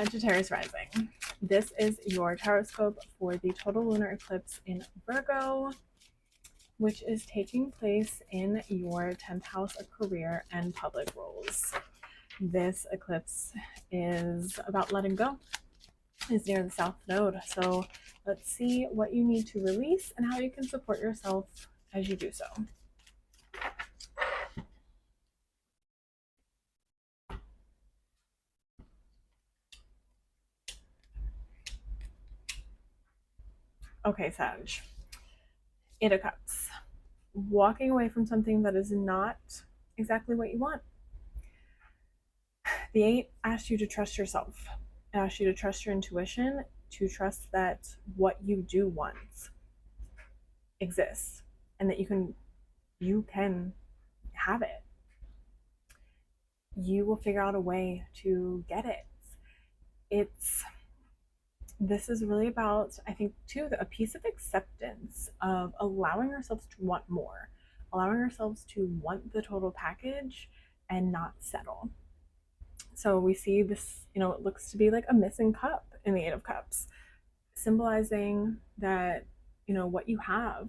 Sagittarius rising. This is your tarotscope for the total lunar eclipse in Virgo, which is taking place in your 10th house of career and public roles. This eclipse is about letting go. It's near the South Node. So let's see what you need to release and how you can support yourself as you do so. Okay, Sag. 8 of Cups. Walking away from something that is not exactly what you want. The 8 asks you to trust yourself. It asks you to trust your intuition, to trust that what you do want exists and that you can have it. You will figure out a way to get it. This is really about, I think, too, a piece of acceptance of allowing ourselves to want more, allowing ourselves to want the total package and not settle. So we see this, it looks to be like a missing cup in the 8 of Cups, symbolizing that, what you have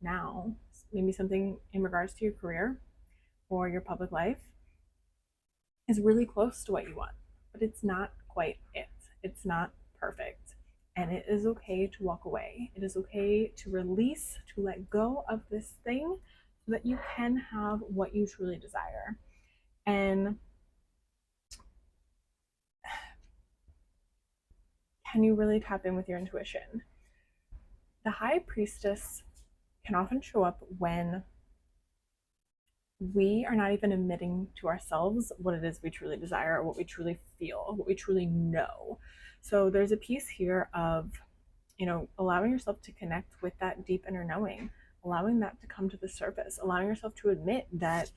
now, maybe something in regards to your career or your public life, is really close to what you want, but it's not quite it. It's not perfect. And it is okay to walk away. It is okay to release, to let go of this thing so that you can have what you truly desire. And can you really tap in with your intuition? The High Priestess can often show up when we are not even admitting to ourselves what it is we truly desire, or what we truly feel, what we truly know. So there's a piece here of, allowing yourself to connect with that deep inner knowing, allowing that to come to the surface, allowing yourself to admit that,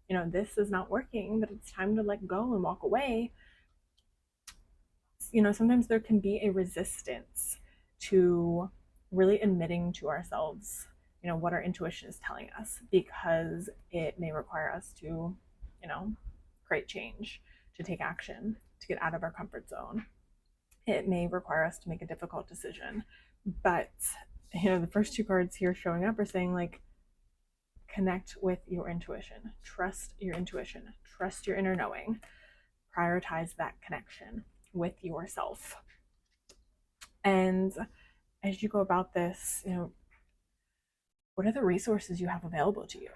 this is not working, that it's time to let go and walk away. Sometimes there can be a resistance to really admitting to ourselves what our intuition is telling us, because it may require us to create change, to take action, to get out of our comfort zone. It may require us to make a difficult decision. But the first 2 cards here showing up are saying, like, connect with your intuition, trust your intuition, trust your inner knowing, prioritize that connection with yourself. And as you go about this, what are the resources you have available to you?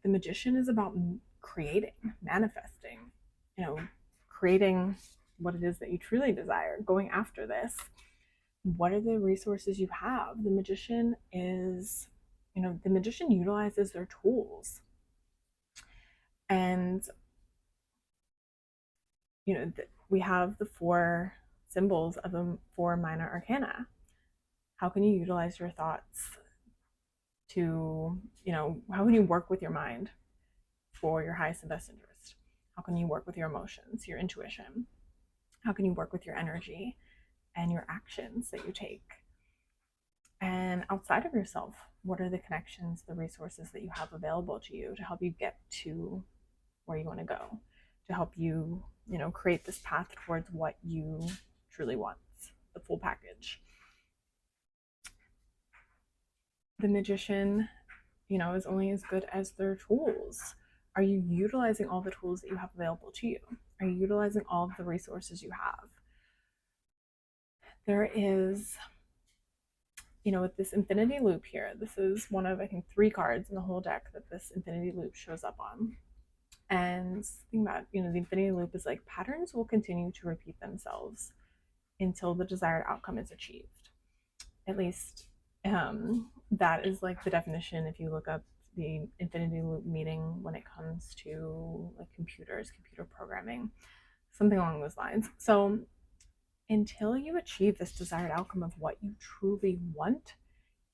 The Magician is about creating, manifesting, creating what it is that you truly desire, going after this. What are the resources you have? The Magician is, the Magician utilizes their tools. And, we have the 4 symbols of the 4 minor arcana. How can you utilize your thoughts to, how can you work with your mind for your highest and best interest? How can you work with your emotions, your intuition? How can you work with your energy and your actions that you take? And outside of yourself, what are the connections, the resources that you have available to you to help you get to where you want to go, to help you, create this path towards what you truly want, the full package? The Magician, is only as good as their tools. Are you utilizing all the tools that you have available to you? Are you utilizing all of the resources you have? There is, with this infinity loop here, this is one of, I think, 3 cards in the whole deck that this infinity loop shows up on. And think about, the infinity loop is like, patterns will continue to repeat themselves until the desired outcome is achieved. At least that is like the definition if you look up the infinity loop meaning when it comes to like computers, computer programming, something along those lines. So until you achieve this desired outcome of what you truly want,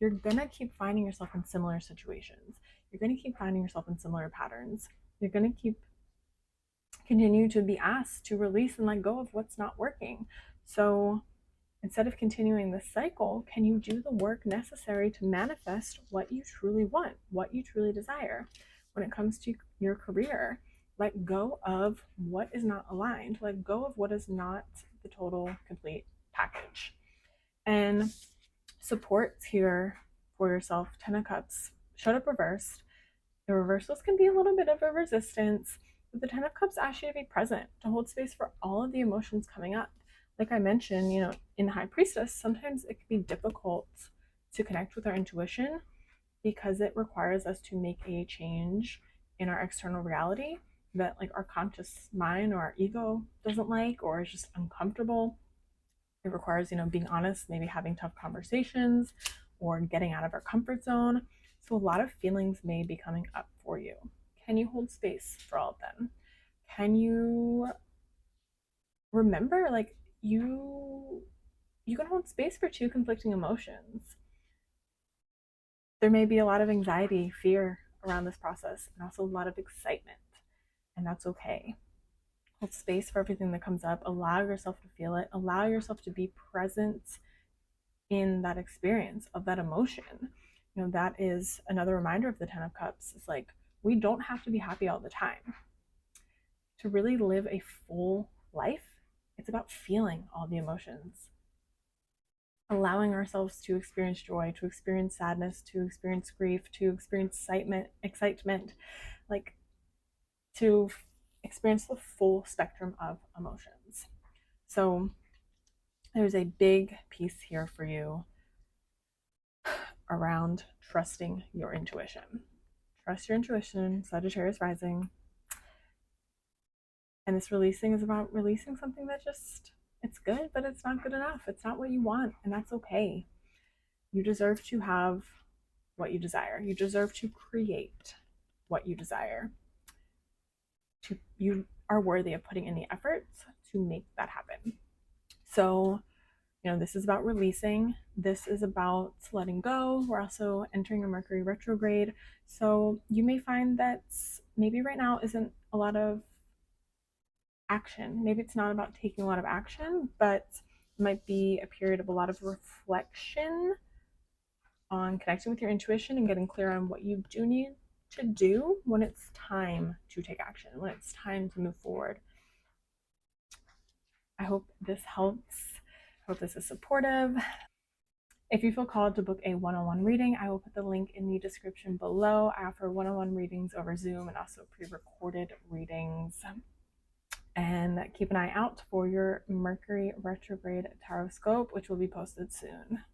you're gonna keep finding yourself in similar situations. You're gonna keep finding yourself in similar patterns. You're gonna continue to be asked to release and let go of what's not working. So instead of continuing this cycle, can you do the work necessary to manifest what you truly want, what you truly desire? When it comes to your career, let go of what is not aligned, let go of what is not the total complete package. And supports here for yourself, 10 of Cups showed up reversed. The reversals can be a little bit of a resistance, but the 10 of Cups asks you to be present, to hold space for all of the emotions coming up. Like I mentioned, in High Priestess, sometimes it can be difficult to connect with our intuition because it requires us to make a change in our external reality that like our conscious mind or our ego doesn't like or is just uncomfortable. It requires, being honest, maybe having tough conversations or getting out of our comfort zone. So a lot of feelings may be coming up for you. Can you hold space for all of them? Can you remember like you can hold space for two conflicting emotions? There may be a lot of anxiety, fear around this process, and also a lot of excitement, and that's okay. Hold space for everything that comes up. Allow yourself to feel it. Allow yourself to be present in that experience of that emotion. That is another reminder of the 10 of Cups. It's like we don't have to be happy all the time. To really live a full life, it's about feeling all the emotions, allowing ourselves to experience joy, to experience sadness, to experience grief, to experience excitement, like to experience the full spectrum of emotions. So there's a big piece here for you around trusting your intuition. Trust your intuition, Sagittarius rising. And this releasing is about releasing something that just, it's good, but it's not good enough. It's not what you want, and that's okay. You deserve to have what you desire. You deserve to create what you desire. You are worthy of putting in the effort to make that happen. So, this is about releasing. This is about letting go. We're also entering a Mercury retrograde. So you may find that maybe right now isn't a lot of action. Maybe it's not about taking a lot of action, but it might be a period of a lot of reflection on connecting with your intuition and getting clear on what you do need to do when it's time to take action, when it's time to move forward. I hope this helps. I hope this is supportive. If you feel called to book a one-on-one reading, I will put the link in the description below. I offer one-on-one readings over Zoom and also pre-recorded readings. And keep an eye out for your Mercury retrograde tarotscope, which will be posted soon.